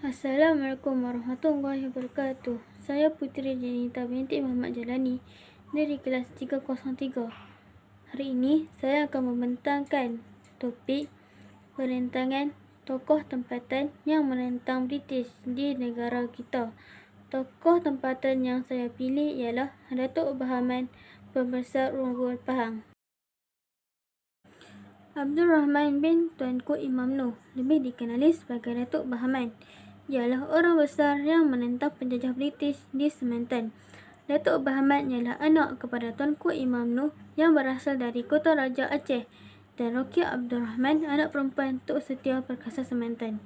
Assalamualaikum warahmatullahi wabarakatuh. Saya Puteri Janita binti Muhammad Jalani dari kelas 303. Hari ini saya akan membentangkan topik perentangan tokoh tempatan yang menentang British di negara kita. Tokoh tempatan yang saya pilih ialah Datuk Bahaman Pembesar Unggul Pahang. Abdul Rahman bin Tuanku Imam Noh, lebih dikenali sebagai Datuk Bahaman, ialah orang besar yang menentang penjajah British di Sementan. Datuk Bahaman ialah anak kepada Tuanku Imam Noh yang berasal dari Kota Raja Aceh dan Rokia Abdul Rahman, anak perempuan Tok Setia Perkasa Sementan.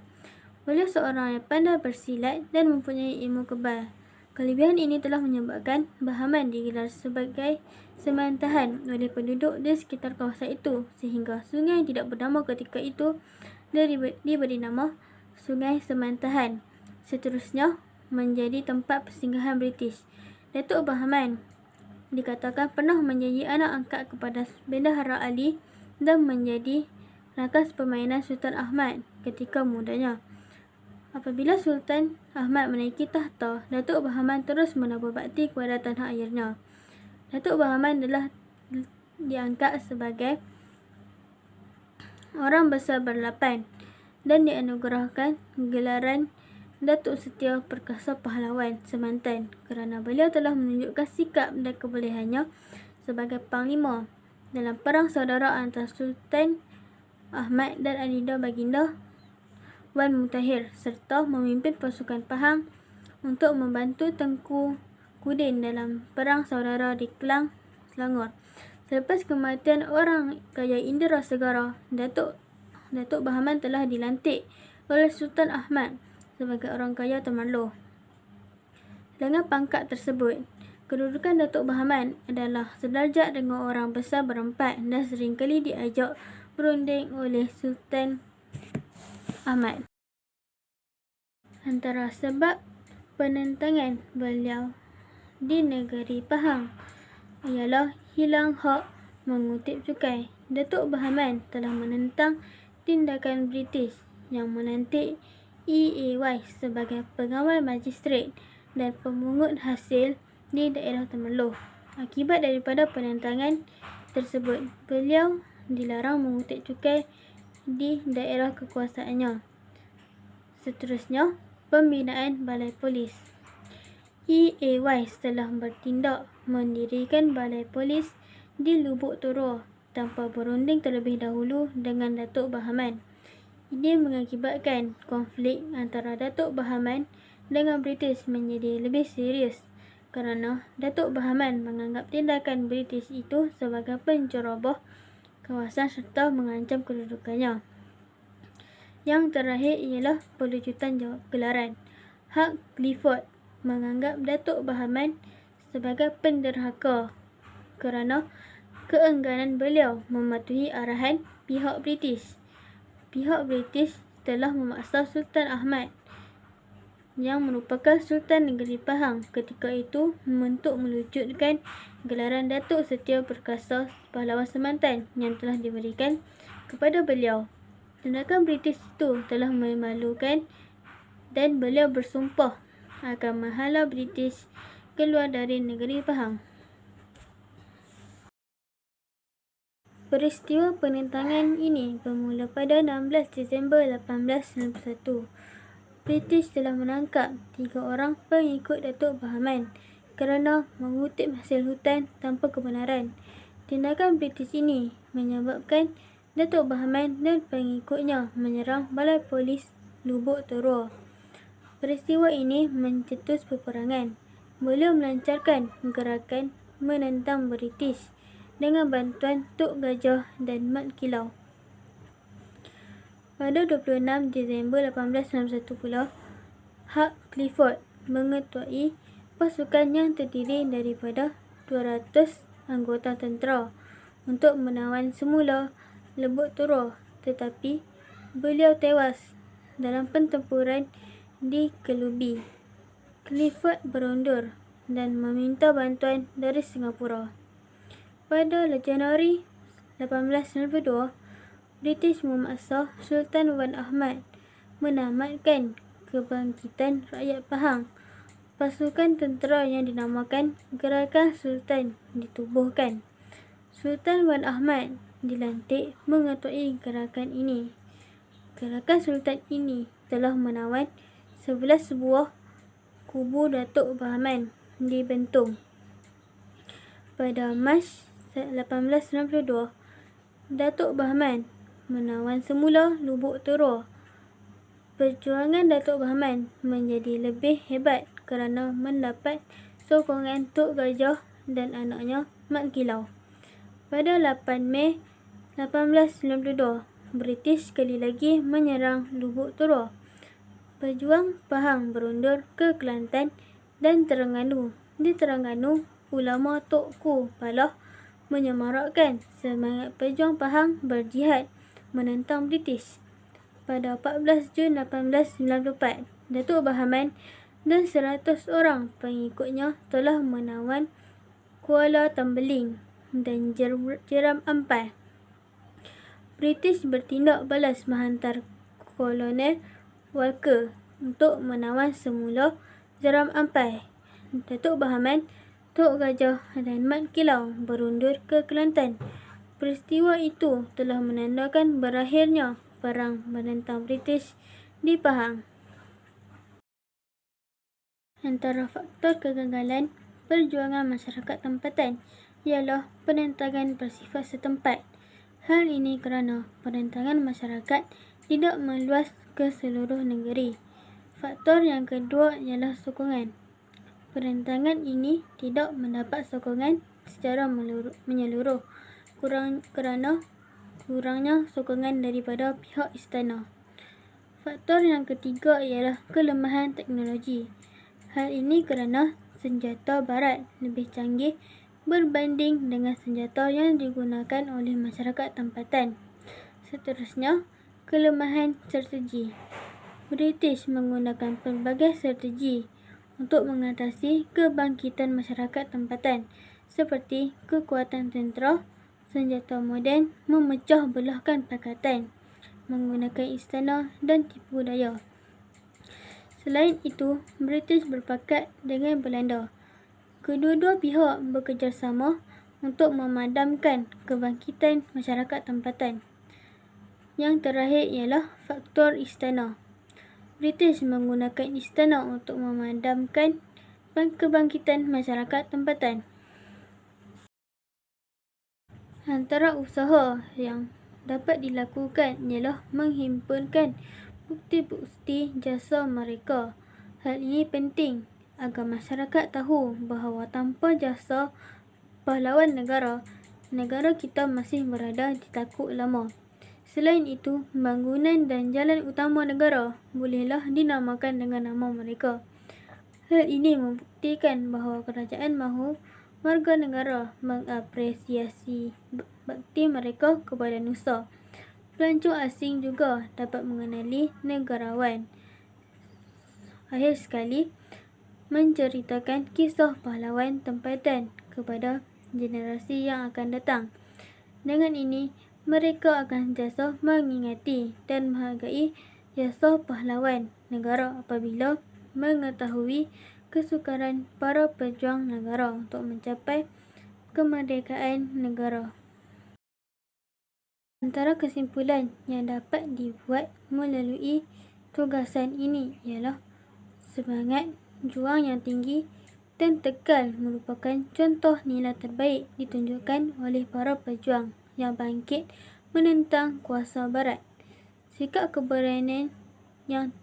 Beliau seorang yang pandai bersilat dan mempunyai ilmu kebal. Kelebihan ini telah menyebabkan Bahaman digelar sebagai Semantahan oleh penduduk di sekitar kawasan itu, sehingga sungai yang tidak bernama ketika itu diberi nama Sungai Semantahan. Seterusnya menjadi tempat persinggahan British. Datuk Bahaman dikatakan pernah menjadi anak angkat kepada Bendahara Ali dan menjadi rakan permainan Sultan Ahmad ketika mudanya. Apabila Sultan Ahmad menaiki tahta, Datuk Bahaman terus menabur bakti kepada tanah airnya. Datuk Bahaman telah diangkat sebagai orang besar berlapan dan dianugerahkan gelaran Datuk Setia Perkasa Pahlawan Semantan kerana beliau telah menunjukkan sikap dan kebolehannya sebagai panglima dalam perang saudara antara Sultan Ahmad dan Adinda Baginda Wan Mutahir serta memimpin pasukan Pahang untuk membantu Tengku Kudin dalam perang saudara di Kelang, Selangor. Selepas kematian orang kaya Indra Segara, Datuk Bahaman telah dilantik oleh Sultan Ahmad sebagai orang kaya Temerloh. Dengan pangkat tersebut, kedudukan Datuk Bahaman adalah sederajat dengan orang besar berempat dan seringkali diajak berunding oleh Sultan Ahmad. Antara sebab penentangan beliau di negeri Pahang ialah hilang hak mengutip cukai. Datuk Bahaman telah menentang tindakan British yang melantik E.A.Y sebagai pengawal magistrat dan pemungut hasil di daerah Temerloh. Akibat daripada penentangan tersebut, beliau dilarang mengutip cukai di daerah kekuasaannya. Seterusnya, pembinaan balai polis. E.A.Y telah bertindak mendirikan balai polis di Lubuk Torua tanpa berunding terlebih dahulu dengan Datuk Bahaman. Ini mengakibatkan konflik antara Datuk Bahaman dengan British menjadi lebih serius kerana Datuk Bahaman menganggap tindakan British itu sebagai penceroboh kawasan serta mengancam kedudukannya. Yang terakhir ialah perlucutan jawab gelaran. Hak Clifford menganggap Datuk Bahaman sebagai penderhaka kerana keengganan beliau mematuhi arahan pihak British. Pihak British telah memaksa Sultan Ahmad yang merupakan Sultan Negeri Pahang ketika itu untuk melucutkan gelaran Datuk Setia Perkasa Pahlawan Semantan yang telah diberikan kepada beliau. Tindakan British itu telah memalukan dan beliau bersumpah akan menghalau British keluar dari negeri Pahang. Peristiwa penentangan ini bermula pada 16 Disember 1891. British telah menangkap 3 orang pengikut Datuk Bahaman kerana mengutip hasil hutan tanpa kebenaran. Tindakan British ini menyebabkan Datuk Bahaman dan pengikutnya menyerang balai polis Lubuk Torua. Peristiwa ini mencetus peperangan. Beliau melancarkan gerakan menentang British dengan bantuan Tok Gajah dan Mat Kilau. Pada 26 Disember 1891 pula, Hak Clifford mengetuai pasukan yang terdiri daripada 200 anggota tentera untuk menawan semula Lubuk Torua, tetapi beliau tewas dalam pertempuran di Kelubi. Clifford berundur dan meminta bantuan dari Singapura. Pada Januari 1892, British memaksa Sultan Wan Ahmad menamatkan Kebangkitan Rakyat Pahang. Pasukan tentera yang dinamakan Gerakan Sultan ditubuhkan. Sultan Wan Ahmad dilantik mengetuai gerakan ini. Gerakan Sultan ini telah menawan 11 buah kubu Datuk Bahaman di Bentong. Pada Mac 1892, Datuk Bahaman menawan semula Lubuk Teror. Perjuangan Datuk Bahaman menjadi lebih hebat kerana mendapat sokongan Tok Gajah dan anaknya Mat Gilau. Pada 8 Mei 1892, British sekali lagi menyerang Lubuk Teror. Pejuang Pahang berundur ke Kelantan dan Terengganu. Di Terengganu, ulama Tok Ku Palah menyemarakkan semangat pejuang Pahang berjihad menentang British. Pada 14 Jun 1894, Datuk Bahaman dan 100 orang pengikutnya telah menawan Kuala Tembeling dan Jeram Ampai. British bertindak balas menghantar Kolonel Walker untuk menawan semula Jeram Ampai. Datuk Bahaman, Tok Gajah dan Mat Gilau berundur ke Kelantan. Peristiwa itu telah menandakan berakhirnya perang menentang British di Pahang. Antara faktor kegagalan perjuangan masyarakat tempatan ialah penentangan bersifat setempat. Hal ini kerana penentangan masyarakat tidak meluas ke seluruh negeri. Faktor yang kedua ialah sokongan. Penentangan ini tidak mendapat sokongan secara menyeluruh kerana kurangnya sokongan daripada pihak istana. Faktor yang ketiga ialah kelemahan teknologi. Hal ini kerana senjata barat lebih canggih berbanding dengan senjata yang digunakan oleh masyarakat tempatan. Seterusnya, kelemahan strategi. British menggunakan pelbagai strategi untuk mengatasi kebangkitan masyarakat tempatan seperti kekuatan tentera, senjata moden, memecah belahkan pakatan, menggunakan istana dan tipu daya. Selain itu, British berpakat dengan Belanda. Kedua-dua pihak bekerjasama untuk memadamkan kebangkitan masyarakat tempatan. Yang terakhir ialah faktor istana. British menggunakan istana untuk memadamkan kebangkitan masyarakat tempatan. Antara usaha yang dapat dilakukan ialah menghimpunkan bukti-bukti jasa mereka. Hal ini penting agar masyarakat tahu bahawa tanpa jasa pahlawan negara, negara kita masih berada di takuk lama. Selain itu, bangunan dan jalan utama negara bolehlah dinamakan dengan nama mereka. Hal ini membuktikan bahawa kerajaan mahu warga negara mengapresiasi bakti mereka kepada nusa. Pelancong asing juga dapat mengenali negarawan. Akhir sekali, menceritakan kisah pahlawan tempatan kepada generasi yang akan datang. Dengan ini, mereka akan sentiasa mengingati dan menghargai jasa pahlawan negara apabila mengetahui kesukaran para pejuang negara untuk mencapai kemerdekaan negara. Antara kesimpulan yang dapat dibuat melalui tugasan ini ialah semangat juang yang tinggi dan tegal merupakan contoh nilai terbaik ditunjukkan oleh para pejuang yang bangkit menentang kuasa barat. Sikap keberanian yang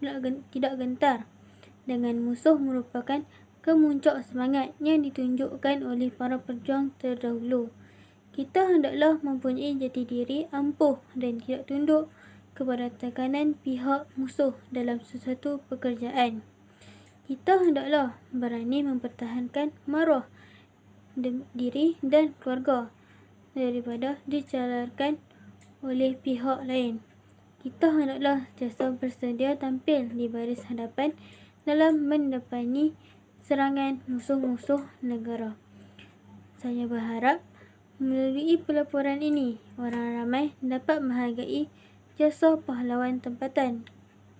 tidak gentar dengan musuh merupakan kemuncak semangat yang ditunjukkan oleh para pejuang terdahulu. Kita hendaklah mempunyai jati diri ampuh dan tidak tunduk kepada tekanan pihak musuh dalam sesuatu pekerjaan. Kita hendaklah berani mempertahankan maruah diri dan keluarga daripada dicalarkan oleh pihak lain. Kita hendaklah sentiasa bersedia tampil di baris hadapan dalam mendepani serangan musuh-musuh negara. Saya berharap melalui pelaporan ini, orang ramai dapat menghargai jasa pahlawan tempatan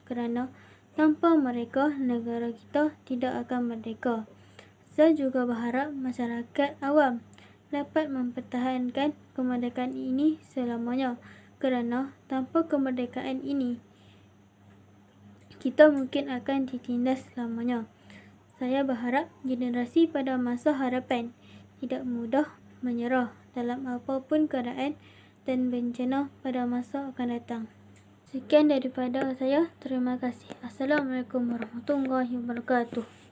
kerana Tanpa mereka, negara kita tidak akan merdeka. Saya juga berharap masyarakat awam dapat mempertahankan kemerdekaan ini selamanya, kerana tanpa kemerdekaan ini, kita mungkin akan ditindas selamanya. Saya berharap generasi pada masa hadapan tidak mudah menyerah dalam apapun keadaan dan bencana pada masa akan datang. Sekian daripada saya. Terima kasih. Assalamualaikum warahmatullahi wabarakatuh.